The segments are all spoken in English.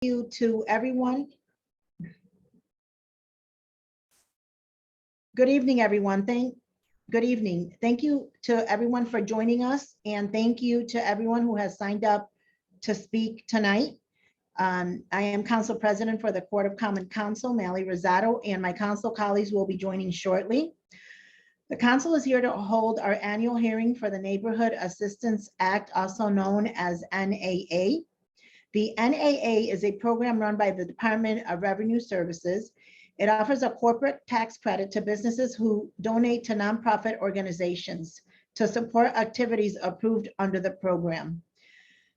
you to everyone. Good evening, everyone. Good evening. Thank you to everyone for joining us, and thank you to everyone who has signed up to speak tonight. I am Council President for the Court of Common Council, Mally Rosado, and my council colleagues will be joining shortly. The council is here to hold our annual hearing for the Neighborhood Assistance Act, also known as NAA. The NAA is a program run by the Department of Revenue Services. It offers a corporate tax credit to businesses who donate to nonprofit organizations to support activities approved under the program.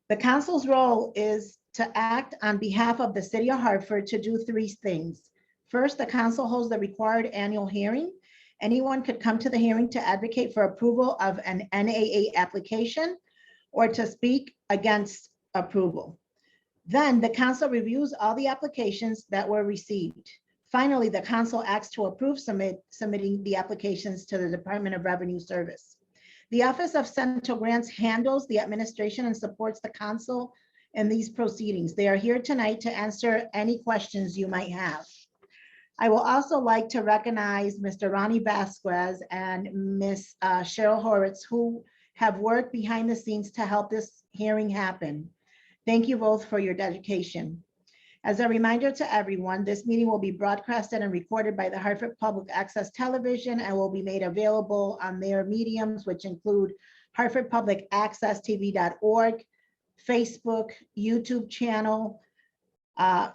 The council's role is to act on behalf of the city of Hartford to do three things. First, the council holds the required annual hearing. Anyone could come to the hearing to advocate for approval of an NAA application or to speak against approval. Then the council reviews all the applications that were received. Finally, the council acts to approve submitting the applications to the Department of Revenue Service. The Office of Central Grants handles the administration and supports the council in these proceedings. They are here tonight to answer any questions you might have. I will also like to recognize Mr. Ronnie Vasquez and Ms. Cheryl Horowitz, who have worked behind the scenes to help this hearing happen. Thank you both for your dedication. As a reminder to everyone, this meeting will be broadcasted and recorded by the Hartford Public Access Television and will be made available on their mediums, which include hartfordpublicaccesstv.org, Facebook, YouTube channel,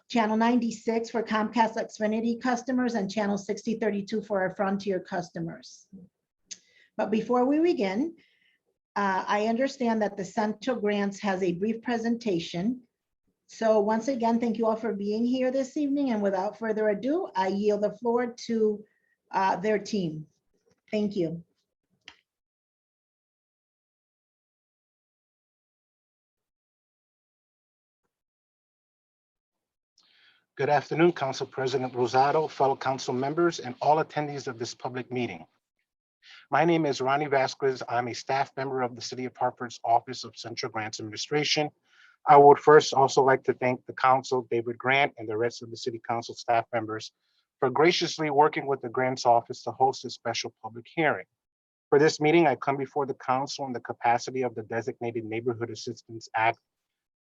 channel 96 for Comcast Xfinity customers, and channel 6032 for our Frontier customers. But before we begin, I understand that the Central Grants has a brief presentation. So once again, thank you all for being here this evening. And without further ado, I yield the floor to their team. Thank you. Good afternoon, Council President Rosado, fellow council members, and all attendees of this public meeting. My name is Ronnie Vasquez. I'm a staff member of the City of Hartford's Office of Central Grants Administration. I would first also like to thank the council, David Grant, and the rest of the City Council staff members for graciously working with the Grants Office to host a special public hearing. For this meeting, I come before the council in the capacity of the Designated Neighborhood Assistance Act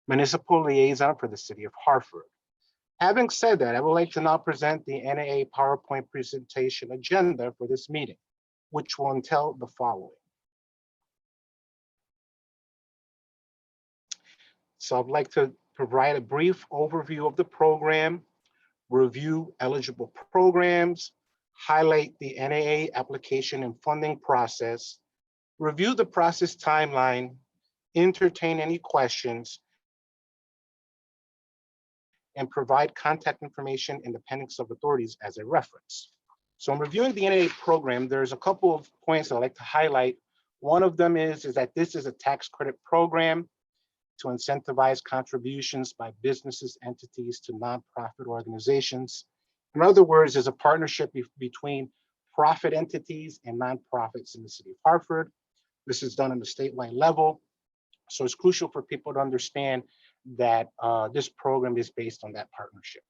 Municipal Liaison for the City of Hartford. Having said that, I would like to now present the NAA PowerPoint presentation agenda for this meeting, which will entail the following. So I'd like to provide a brief overview of the program, review eligible programs, highlight the NAA application and funding process, review the process timeline, entertain any questions, and provide contact information in the appendix of authorities as a reference. So in reviewing the NAA program, there's a couple of points I'd like to highlight. One of them is that this is a tax credit program to incentivize contributions by businesses, entities to nonprofit organizations. In other words, there's a partnership between profit entities and nonprofits in the City of Hartford. This is done on the statewide level. So it's crucial for people to understand that this program is based on that partnership.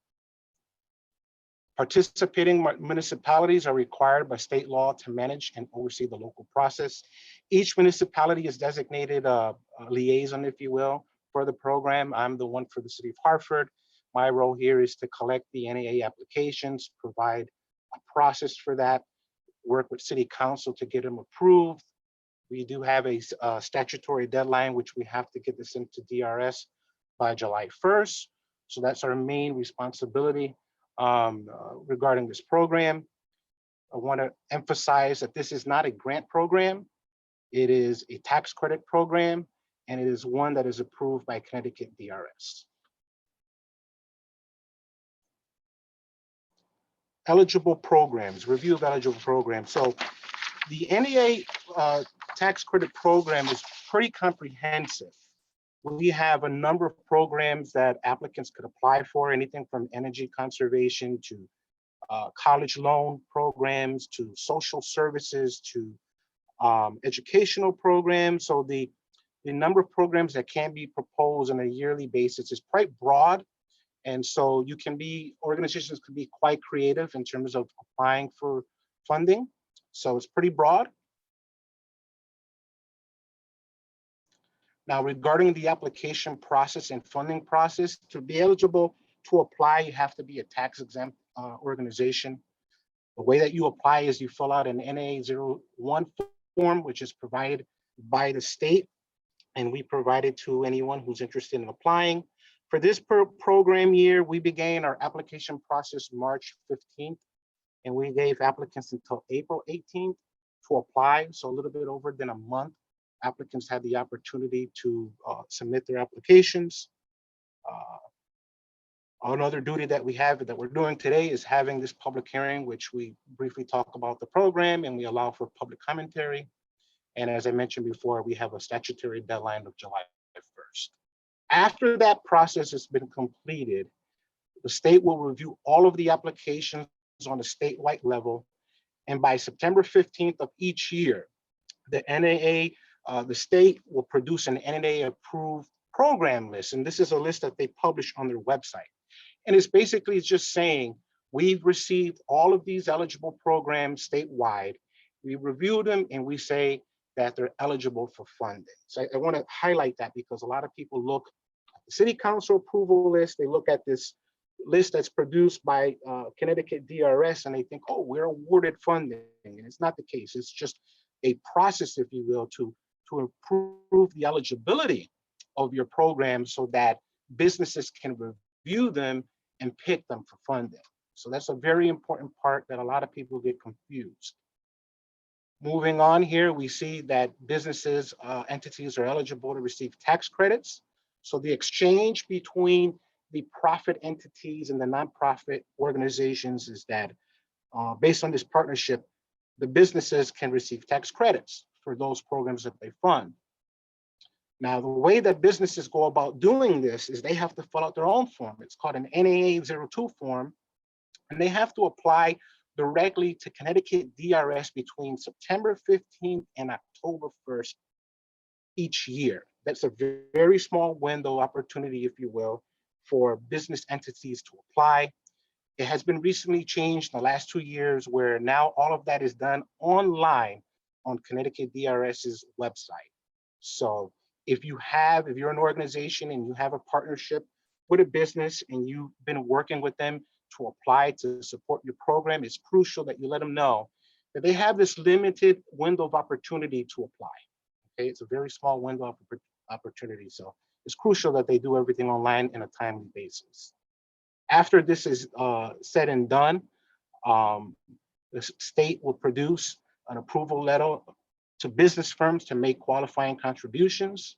Participating municipalities are required by state law to manage and oversee the local process. Each municipality is designated a liaison, if you will, for the program. I'm the one for the City of Hartford. My role here is to collect the NAA applications, provide a process for that, work with City Council to get them approved. We do have a statutory deadline, which we have to get this into DRS by July 1st. So that's our main responsibility regarding this program. I want to emphasize that this is not a grant program. It is a tax credit program, and it is one that is approved by Connecticut DRS. Eligible programs, review of eligible programs. So the NAA tax credit program is pretty comprehensive. We have a number of programs that applicants could apply for, anything from energy conservation to college loan programs, to social services, to educational programs. So the number of programs that can be proposed on a yearly basis is quite broad. And so organizations can be quite creative in terms of applying for funding. So it's pretty broad. Now, regarding the application process and funding process, to be eligible to apply, you have to be a tax exempt organization. The way that you apply is you fill out an NAA-01 form, which is provided by the state, and we provide it to anyone who's interested in applying. For this program year, we began our application process March 15th, and we gave applicants until April 18th to apply, so a little bit over than a month. Applicants had the opportunity to submit their applications. Another duty that we have that we're doing today is having this public hearing, which we briefly talk about the program and we allow for public commentary. And as I mentioned before, we have a statutory deadline of July 1st. After that process has been completed, the state will review all of the applications on a statewide level. And by September 15th of each year, the NAA, the state will produce an NAA approved program list. And this is a list that they publish on their website. And it's basically just saying, we've received all of these eligible programs statewide. We review them and we say that they're eligible for funding. So I want to highlight that because a lot of people look at the city council approval list, they look at this list that's produced by Connecticut DRS and they think, oh, we're awarded funding. And it's not the case. It's just a process, if you will, to improve the eligibility of your program so that businesses can review them and pick them for funding. So that's a very important part that a lot of people get confused. Moving on here, we see that businesses, entities are eligible to receive tax credits. So the exchange between the profit entities and the nonprofit organizations is that based on this partnership, the businesses can receive tax credits for those programs that they fund. Now, the way that businesses go about doing this is they have to fill out their own form. It's called an NAA-02 form, and they have to apply directly to Connecticut DRS between September 15th and October 1st each year. That's a very small window opportunity, if you will, for business entities to apply. It has been recently changed in the last 2 years where now all of that is done online on Connecticut DRS's website. So if you're an organization and you have a partnership with a business and you've been working with them to apply to support your program, it's crucial that you let them know that they have this limited window of opportunity to apply. Okay, it's a very small window of opportunity. So it's crucial that they do everything online in a timely basis. After this is said and done, the state will produce an approval letter to business firms to make qualifying contributions.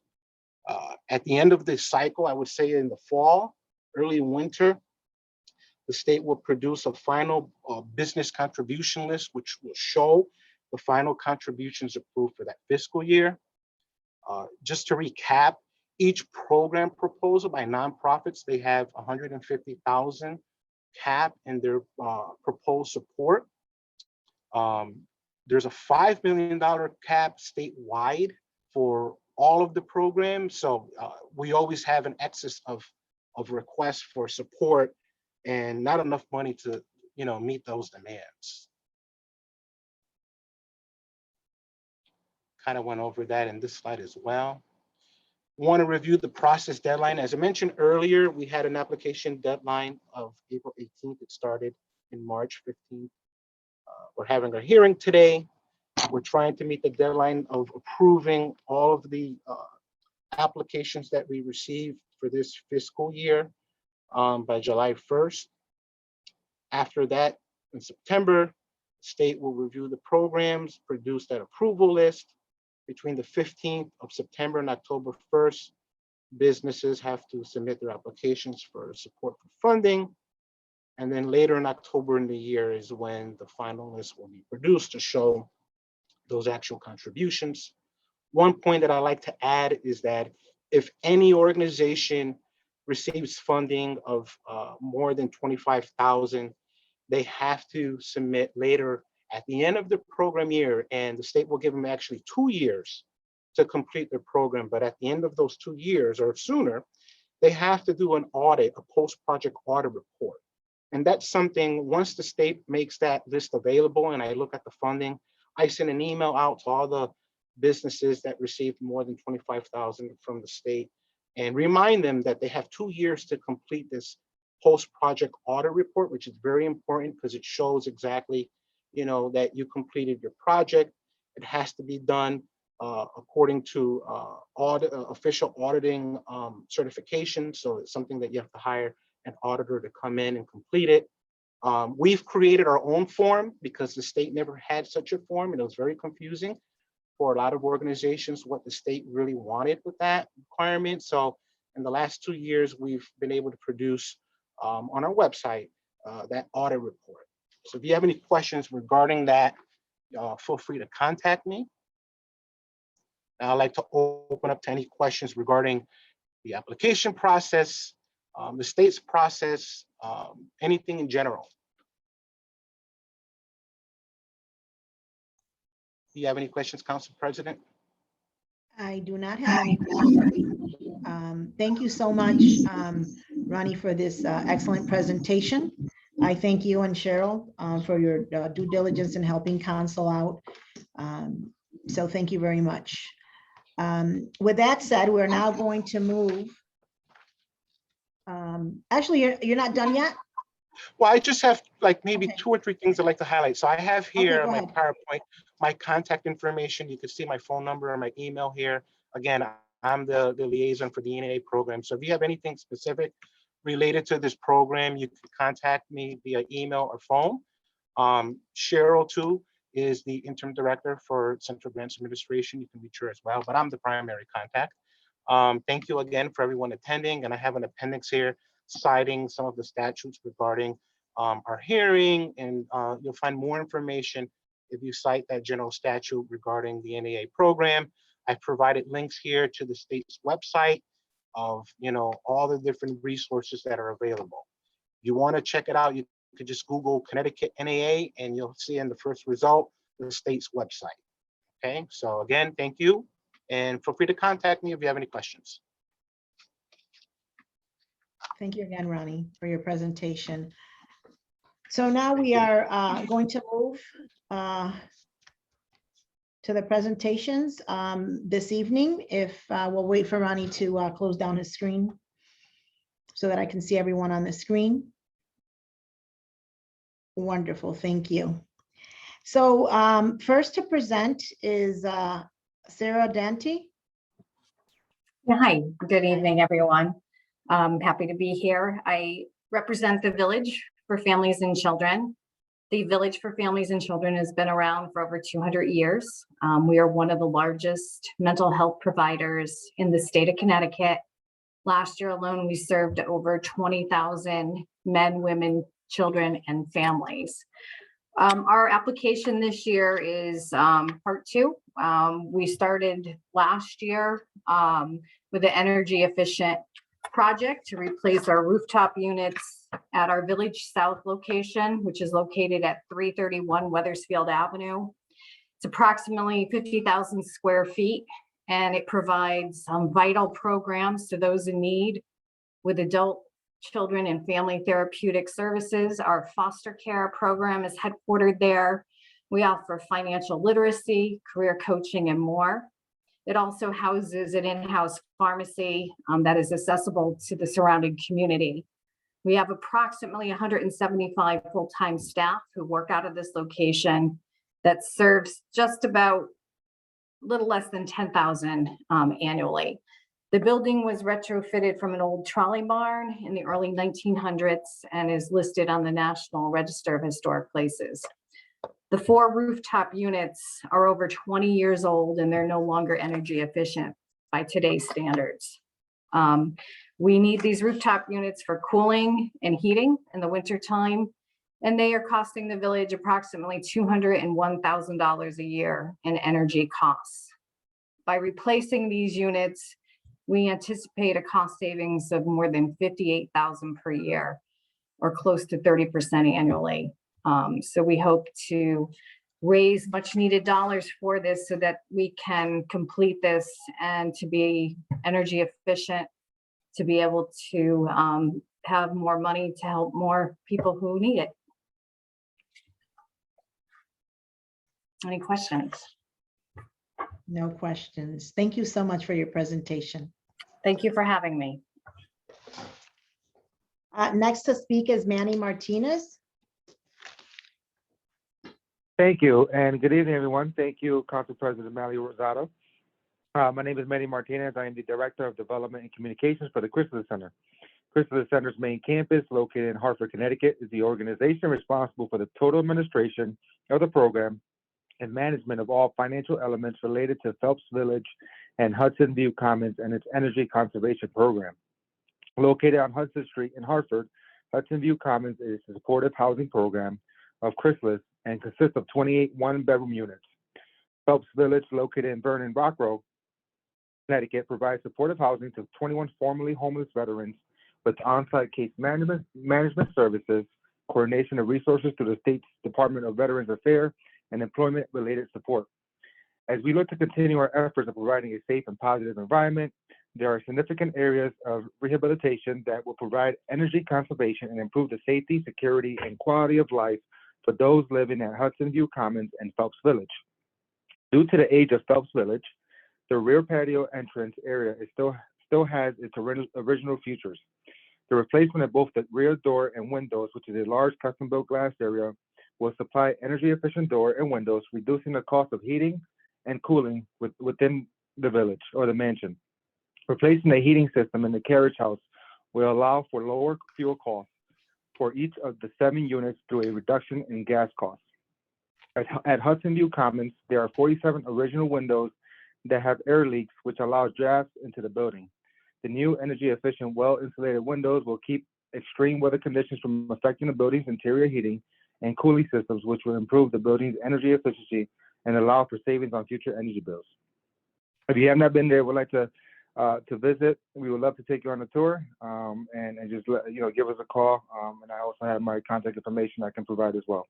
At the end of this cycle, I would say in the fall, early winter, the state will produce a final business contribution list, which will show the final contributions approved for that fiscal year. Just to recap, each program proposal by nonprofits, they have 150,000 cap in their proposed support. There's a $5 million cap statewide for all of the programs. So we always have an excess of requests for support and not enough money to meet those demands. Kind of went over that in this slide as well. Want to review the process deadline. As I mentioned earlier, we had an application deadline of April 18th. It started in March 15th. We're having our hearing today. We're trying to meet the deadline of approving all of the applications that we received for this fiscal year by July 1st. After that, in September, the state will review the programs, produce that approval list. Between the 15th of September and October 1st, businesses have to submit their applications for support for funding. And then later in October in the year is when the final list will be produced to show those actual contributions. One point that I like to add is that if any organization receives funding of more than $25,000, they have to submit later at the end of the program year, and the state will give them actually 2 years to complete their program. But at the end of those 2 years or sooner, they have to do an audit, a post-project audit report. And that's something, once the state makes that list available and I look at the funding, I send an email out to all the businesses that received more than $25,000 from the state and remind them that they have 2 years to complete this post-project audit report, which is very important because it shows exactly, that you completed your project. It has to be done according to official auditing certification. So it's something that you have to hire an auditor to come in and complete it. We've created our own form because the state never had such a form, and it was very confusing for a lot of organizations what the state really wanted with that requirement. So in the last 2 years, we've been able to produce on our website that audit report. So if you have any questions regarding that, feel free to contact me. I'd like to open up to any questions regarding the application process, the state's process, anything in general. Do you have any questions, Council President? I do not have any questions. Thank you so much, Ronnie, for this excellent presentation. I thank you and Cheryl for your due diligence in helping council out. So thank you very much. With that said, we're now going to move. Actually, you're not done yet? Well, I just have like maybe Okay. 2 or 3 things I'd like to highlight. So I have here Okay, go my ahead. PowerPoint, my contact information. You can see my phone number and my email here. Again, I'm the liaison for the NAA program. So if you have anything specific related to this program, you can contact me via email or phone. Cheryl too is the interim director for Central Grants Administration. You can reach her as well, but I'm the primary contact. Thank you again for everyone attending. And I have an appendix here citing some of the statutes regarding our hearing, and you'll find more information if you cite that general statute regarding the NAA program. I've provided links here to the state's website of all the different resources that are available. If you want to check it out, you could just Google Connecticut NAA and you'll see in the first result the state's website. Okay, so again, thank you, and feel free to contact me if you have any questions. Thank you again, Ronnie, for your presentation. So now we are going to move to the presentations this evening. If we'll wait for Ronnie to close down his screen so that I can see everyone on the screen. Wonderful, thank you. So first to present is Sarah Dante. Yeah, hi, good evening, everyone. Happy to be here. I represent the Village for Families and Children. The Village for Families and Children has been around for over 200 years. We are one of the largest mental health providers in the state of Connecticut. Last year alone, we served over 20,000 men, women, children, and families. Our application this year is part 2. We started last year with an energy efficient project to replace our rooftop units at our Village South location, which is located at 331 Wethersfield Avenue. It's approximately 50,000 square feet, and it provides vital programs to those in need with adult, children, and family therapeutic services. Our foster care program is headquartered there. We offer financial literacy, career coaching, and more. It also houses an in-house pharmacy that is accessible to the surrounding community. We have approximately 175 full-time staff who work out of this location that serves just about a little less than 10,000 annually. The building was retrofitted from an old trolley barn in the early 1900s and is listed on the National Register of Historic Places. The 4 rooftop units are over 20 years old and they're no longer energy efficient by today's standards. We need these rooftop units for cooling and heating in the wintertime, and they are costing the village approximately $201,000 a year in energy costs. By replacing these units, we anticipate a cost savings of more than $58,000 per year, or close to 30% annually. So we hope to raise much needed dollars for this so that we can complete this and to be energy efficient to be able to have more money to help more people who need it. Any questions? No questions. Thank you so much for your presentation. Thank you for having me. Next to speak is Manny Martinez. Thank you, and good evening, everyone. Thank you, Council President Mally Rosado. My name is Manny Martinez. I am the Director of Development and Communications for the Chrysalis Center. Chrysalis Center's main campus, located in Hartford, Connecticut, is the organization responsible for the total administration of the program and management of all financial elements related to Phillips Village and Hudsonview Commons and its energy conservation program. Located on Hudson Street in Hartford, Hudsonview Commons is a supportive housing program of Chrysalis and consists of 28 one-bedroom units. Phillips Village, located in Vernon Rock Row, Connecticut, provides supportive housing to 21 formerly homeless veterans with on-site case management services, coordination of resources through the state's Department of Veterans Affairs, and employment-related support. As we look to continue our efforts of providing a safe and positive environment, there are significant areas of rehabilitation that will provide energy conservation and improve the safety, security, and quality of life for those living at Hudsonview Commons and Phillips Village. Due to the age of Phillips Village, the rear patio entrance area still has its original features. The replacement of both the rear door and windows, which is a large custom-built glass area, will supply energy-efficient door and windows, reducing the cost of heating and cooling within the village or the mansion. Replacing the heating system in the carriage house will allow for lower fuel costs for each of the 7 units through a reduction in gas costs. At Hudsonview Commons, there are 47 original windows that have air leaks, which allow drafts into the building. The new energy-efficient, well-insulated windows will keep extreme weather conditions from affecting the building's interior heating and cooling systems, which will improve the building's energy efficiency and allow for savings on future energy bills. If you have not been there, would like to visit, we would love to take you on a tour and just give us a call. And I also have my contact information I can provide as well.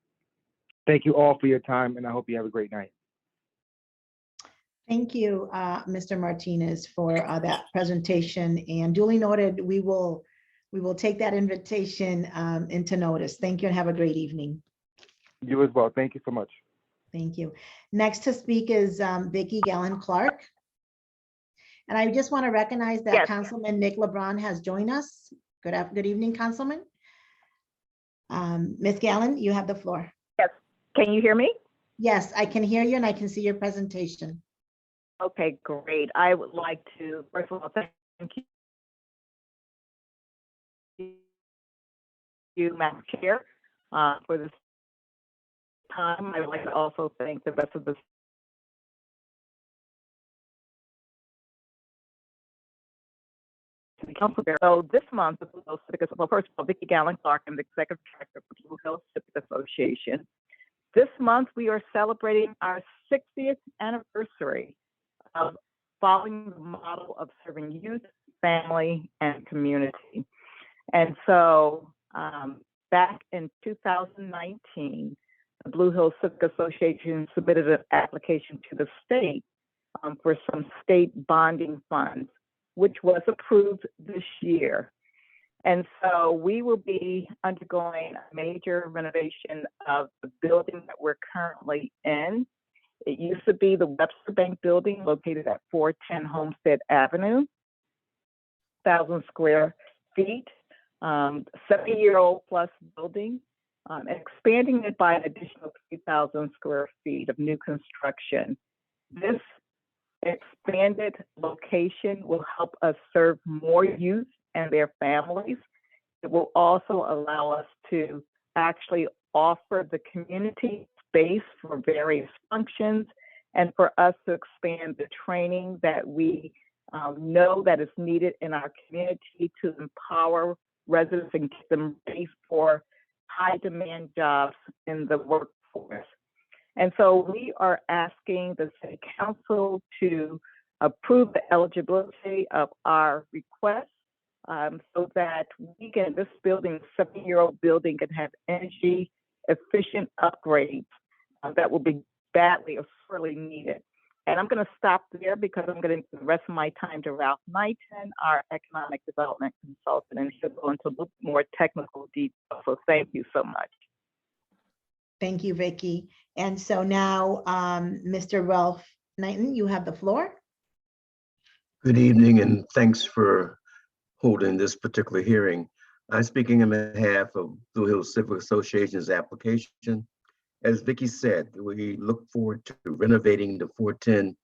Thank you all for your time, and I hope you have a great night. Thank you, Mr. Martinez, for that presentation. And duly noted, we will take that invitation into notice. Thank you and have a great evening. You as well. Thank you so much. Thank you. Next to speak is Vicki Gallen-Clark. And I just want to recognize that Councilman Nick LeBron has joined us. Good evening, Councilman. Ms. Gallen, you have the floor. Yes. Can you hear me? Yes, I can hear you and I can see your presentation. Okay, great. I would like to, first of all, thank you, Madam Chair, for this time. I would like to also thank the rest of the Council. So this month, well, first of all, Vicki Gallen-Clark, I'm the Executive Director of the Blue Hills Civic Association. This month, we are celebrating our 60th anniversary of following the model of serving youth, family, and community. And so back in 2019, the Blue Hills Civic Association submitted an application to the state for some state bonding funds, which was approved this year. And so we will be undergoing a major renovation of the building that we're currently in. It used to be the Webster Bank building located at 410 Homestead Avenue, 1,000 square feet, 70-year-old plus building, expanding it by an additional 3,000 square feet of new construction. This expanded location will help us serve more youth and their families. It will also allow us to actually offer the community space for various functions and for us to expand the training that we know that is needed in our community to empower residents and get them ready for high demand jobs in the workforce. And so we are asking the City Council to approve the eligibility of our request so that we can, this building, 70-year-old building, can have energy efficient upgrades that will be badly or sorely needed. And I'm going to stop there because I'm going to give the rest of my time to Ralph Knighton, our economic development consultant, and he'll go into a little more technical detail. So thank you so much. Thank you, Vicky. And so now, Mr. Ralph Knighton, you have the floor. Good evening, and thanks for holding this particular hearing. I'm speaking on behalf of Blue Hills Civic Association's application. As Vicky said, we look forward to renovating the 410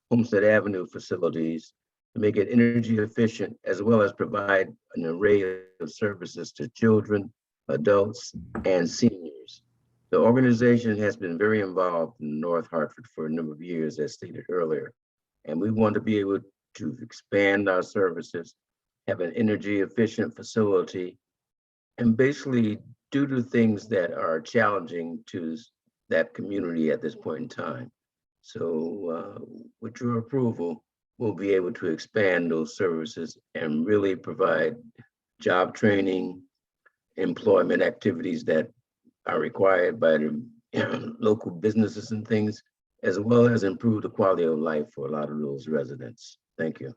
Homestead Avenue facilities to make it energy efficient, as well as provide an array of services to children, adults, and seniors. The organization has been very involved in North Hartford for a number of years, as stated earlier, and we want to be able to expand our services, have an energy efficient facility, and basically do the things that are challenging to that community at this point in time. So with your approval, we'll be able to expand those services and really provide job training, employment activities that are required by the local businesses and things, as well as improve the quality of life for a lot of those residents. Thank you.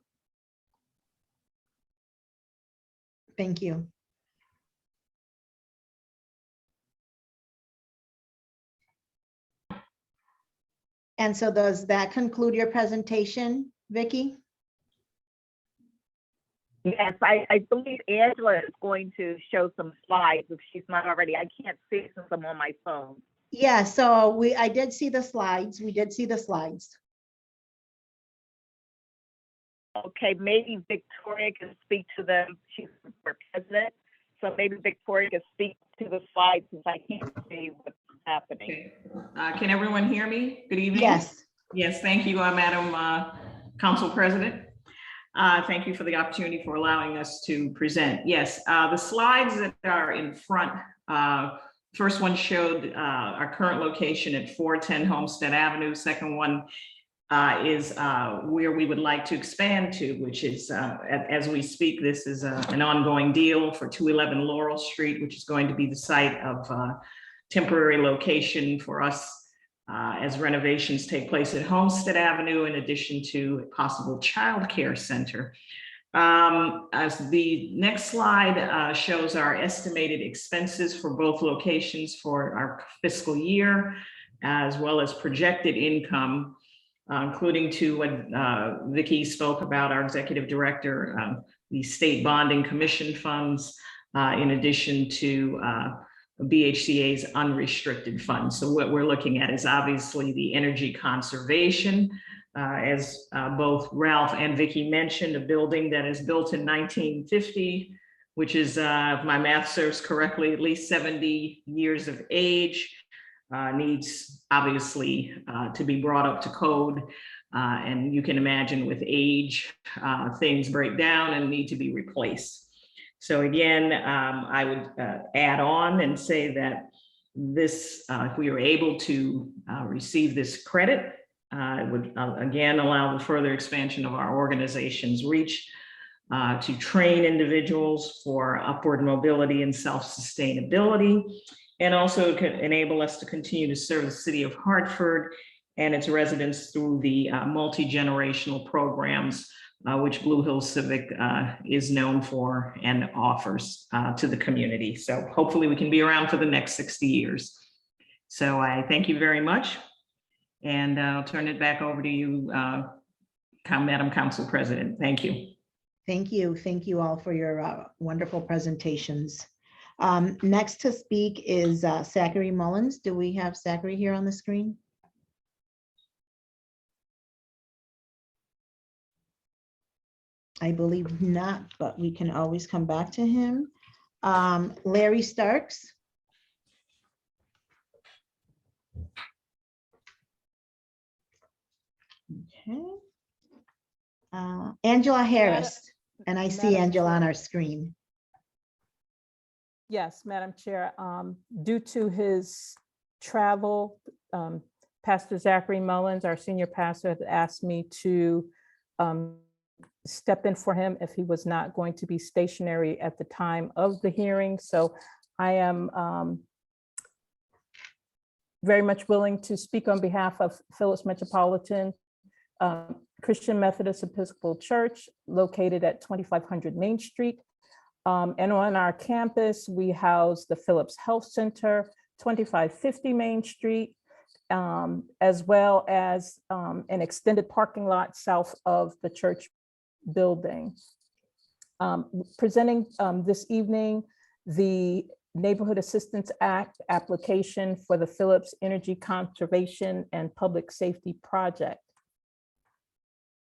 Thank you. And so does that conclude your presentation, Vicky? Yes, I believe Angela is going to show some slides if she's not already. I can't see since I'm on my phone. Yeah, so I did see the slides. We did see the slides. Okay, maybe Victoria can speak to them. She's our president. So maybe Victoria can speak to the slides since I can't see what's happening. Okay. Can everyone hear me? Good evening. Yes. Yes, thank you, Madam Council President. Thank you for the opportunity for allowing us to present. Yes, the slides that are in front, first one showed our current location at 410 Homestead Avenue. Second one is where we would like to expand to, which is, as we speak, this is an ongoing deal for 211 Laurel Street, which is going to be the site of temporary location for us as renovations take place at Homestead Avenue, in addition to a possible childcare center. As the next slide shows our estimated expenses for both locations for our fiscal year, as well as projected income, including to what Vicky spoke about, our executive director, the state bonding commission funds, in addition to BHCA's unrestricted funds. So what we're looking at is obviously the energy conservation, as both Ralph and Vicky mentioned, a building that is built in 1950, which is, if my math serves correctly, at least 70 years of age, needs obviously to be brought up to code. And you can imagine with age, things break down and need to be replaced. So again, I would add on and say that this, if we are able to receive this credit, it would again allow the further expansion of our organization's reach to train individuals for upward mobility and self-sustainability, and also could enable us to continue to serve the city of Hartford and its residents through the multi-generational programs which Blue Hills Civic is known for and offers to the community. So hopefully we can be around for the next 60 years. So I thank you very much. And I'll turn it back over to you, Madam Council President. Thank you. Thank you. Thank you all for your wonderful presentations. Next to speak is Zachary Mullins. Do we have Zachary here on the screen? I believe not, but we can always come back to him. Larry Starks. Okay. Angela Harris, and I see Angela on our screen. Yes, Madam Chair. Due to his travel, Pastor Zachary Mullins, our senior pastor, has asked me to step in for him if he was not going to be stationary at the time of the hearing. So I am very much willing to speak on behalf of Phillips Metropolitan Christian Methodist Episcopal Church located at 2500 Main Street. And on our campus, we house the Phillips Health Center, 2550 Main Street, as well as an extended parking lot south of the church building. Presenting this evening, the Neighborhood Assistance Act application for the Phillips Energy Conservation and Public Safety Project.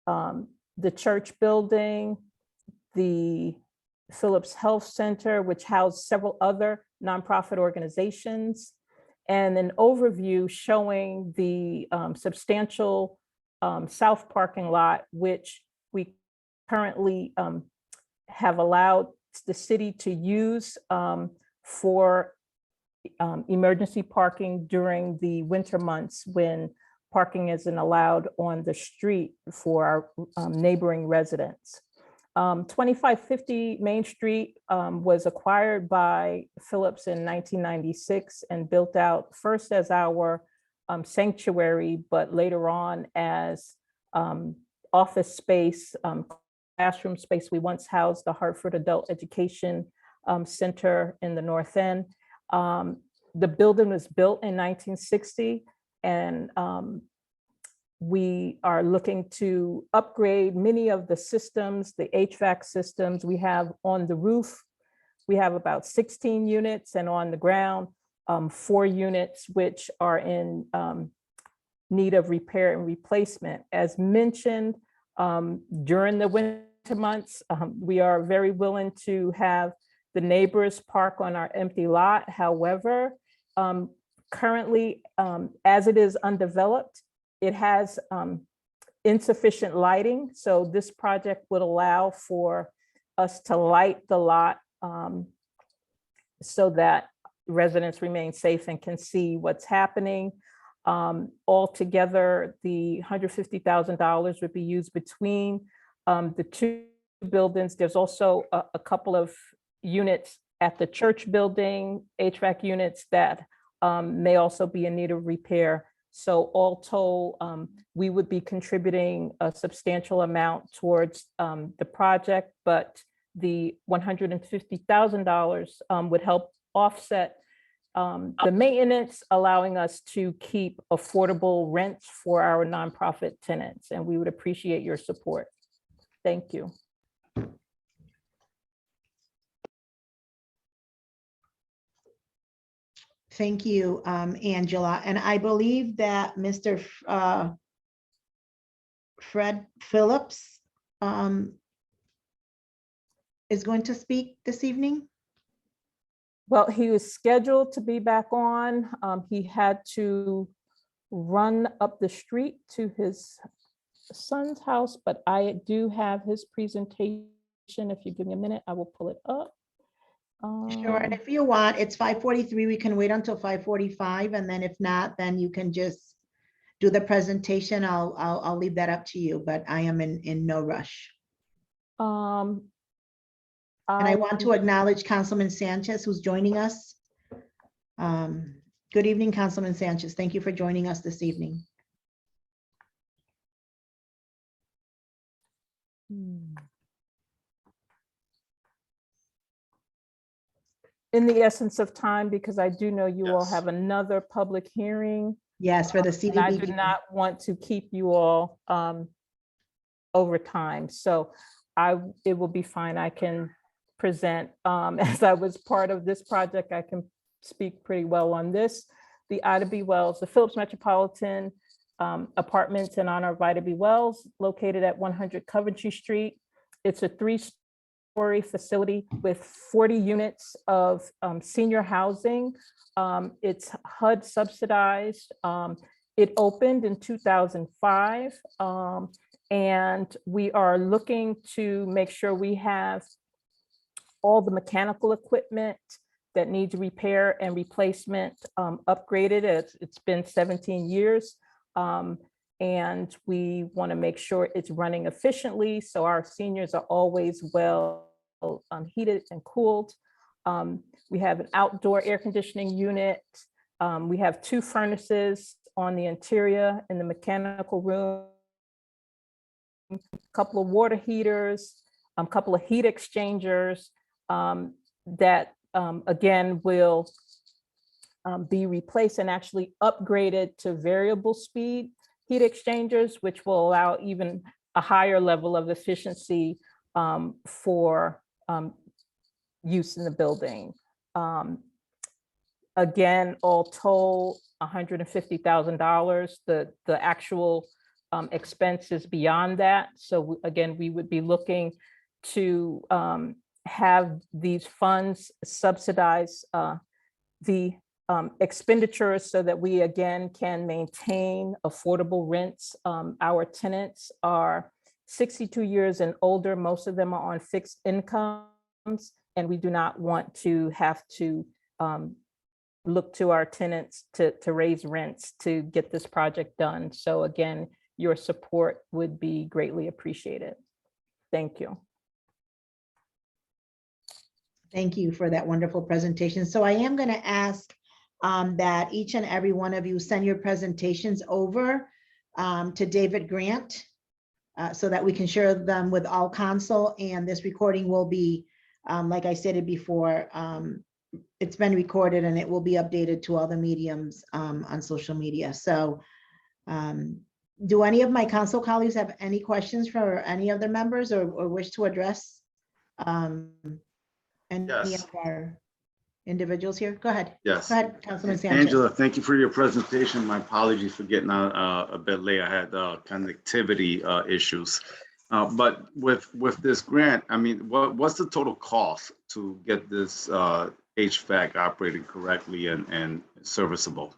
The church building, the Phillips Health Center, which housed several other nonprofit organizations, and an overview showing the substantial south parking lot, which we currently have allowed the city to use for emergency parking during the winter months when parking isn't allowed on the street for our neighboring residents. 2550 Main Street was acquired by Phillips in 1996 and built out first as our sanctuary, but later on as office space, classroom space. We once housed the Hartford Adult Education Center in the North End. The building was built in 1960, and we are looking to upgrade many of the systems, the HVAC systems we have on the roof. We have about 16 units, and on the ground, 4 units, which are in need of repair and replacement. As mentioned, during the winter months, we are very willing to have the neighbors park on our empty lot. However, currently, as it is undeveloped, it has insufficient lighting. So this project would allow for us to light the lot so that residents remain safe and can see what's happening. Altogether, the $150,000 would be used between the 2 buildings. There's also a couple of units at the church building, HVAC units that may also be in need of repair. So all told, we would be contributing a substantial amount towards the project, but the $150,000 would help offset the maintenance, allowing us to keep affordable rents for our nonprofit tenants, and we would appreciate your support. Thank you. Thank you, Angela. And I believe that Mr. Fred Phillips is going to speak this evening. Well, he was scheduled to be back on. He had to run up the street to his son's house, but I do have his presentation. If you give me a minute, I will pull it up. Sure, and if you want, it's 5:43. We can wait until 5:45, and then if not, then you can just do the presentation. I'll leave that up to you, but I am in no rush. And I want to acknowledge Councilman Sanchez, who's joining us. Good evening, Councilman Sanchez. Thank you for joining us this evening. In the essence of time, because I do know you all Yes. have another public hearing. Yes, for the And I do CDBG. not want to keep you all over time. So it will be fine. I can present, as I was part of this project, I can speak pretty well on this. The Ida B. Wells, the Phillips Metropolitan Apartments in honor of Ida B. Wells, located at 100 Coventry Street. It's a 3-story facility with 40 units of senior housing. It's HUD subsidized. It opened in 2005. And we are looking to make sure we have all the mechanical equipment that needs repair and replacement upgraded. It's been 17 years. And we want to make sure it's running efficiently, so our seniors are always well heated and cooled. We have an outdoor air conditioning unit, We have 2 furnaces on the interior in the mechanical room, a couple of water heaters, a couple of heat exchangers that again will be replaced and actually upgraded to variable speed heat exchangers, which will allow even a higher level of efficiency for use in the building. Again, all told, $150,000. The actual expense is beyond that. So again, we would be looking to have these funds subsidize the expenditures so that we again can maintain affordable rents. Our tenants are 62 years and older. Most of them are on fixed incomes, and we do not want to have to look to our tenants to raise rents to get this project done. So again, your support would be greatly appreciated. Thank you. Thank you for that wonderful presentation. So I am going to ask that each and every one of you send your presentations over to David Grant so that we can share them with all council. And this recording will be, like I stated before, it's been recorded and it will be updated to all the mediums on social media. So do any of my council colleagues have any questions for any of the members or wish to address any Yes. of our individuals here? Go ahead. Yes. Go ahead, Councilman Sanchez. Angela, thank you for your presentation. My apologies for getting out a bit late. I had connectivity issues. But with this grant, I mean, what's the total cost to get this HVAC operating correctly and serviceable?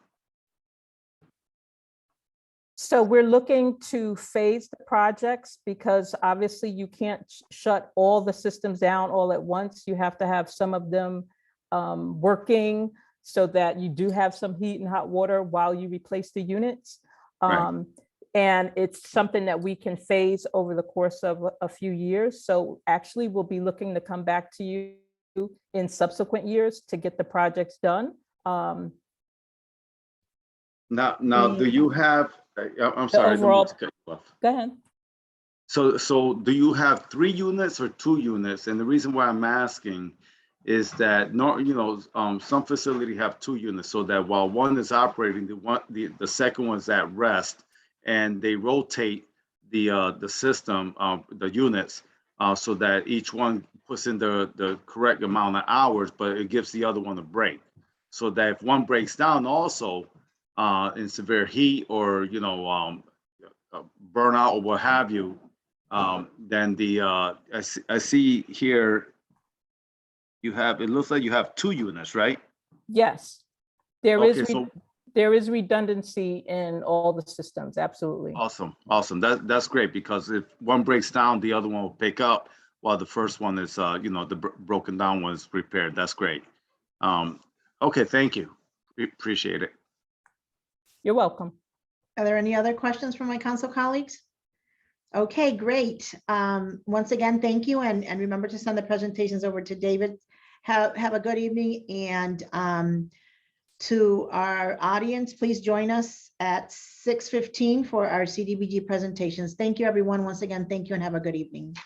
So we're looking to phase the projects because obviously you can't shut all the systems down all at once. You have to have some of them working so that you do have some heat and hot water while you replace the units. Right. And it's something that we can phase over the course of a few years. So actually we'll be looking to come back to you in subsequent years to get the projects done. Now, do you have, I'm sorry, I don't mean to cut you off. Go ahead. So do you have 3 units or 2 units? And the reason why I'm asking is that some facility have 2 units, so that while one is operating, the second one's at rest, and they rotate the system, the units, so that each one puts in the correct amount of hours, but it gives the other one a break, so that if one breaks down also in severe heat or burnout or what have you, then I see here it looks like you have 2 units, right? Yes, there Okay, is redundancy in all the systems, absolutely. Awesome. That's great, because if one breaks down, the other one will pick up while the first one is, the broken down one is repaired. That's great. Okay, thank you. Appreciate it. You're welcome. Are there any other questions from my council colleagues? Okay, great. Once again, thank you. And remember to send the presentations over to David. Have a good evening. And to our audience, please join us at 6:15 for our CDBG presentations. Thank you, everyone. Once again, thank you and have a good evening.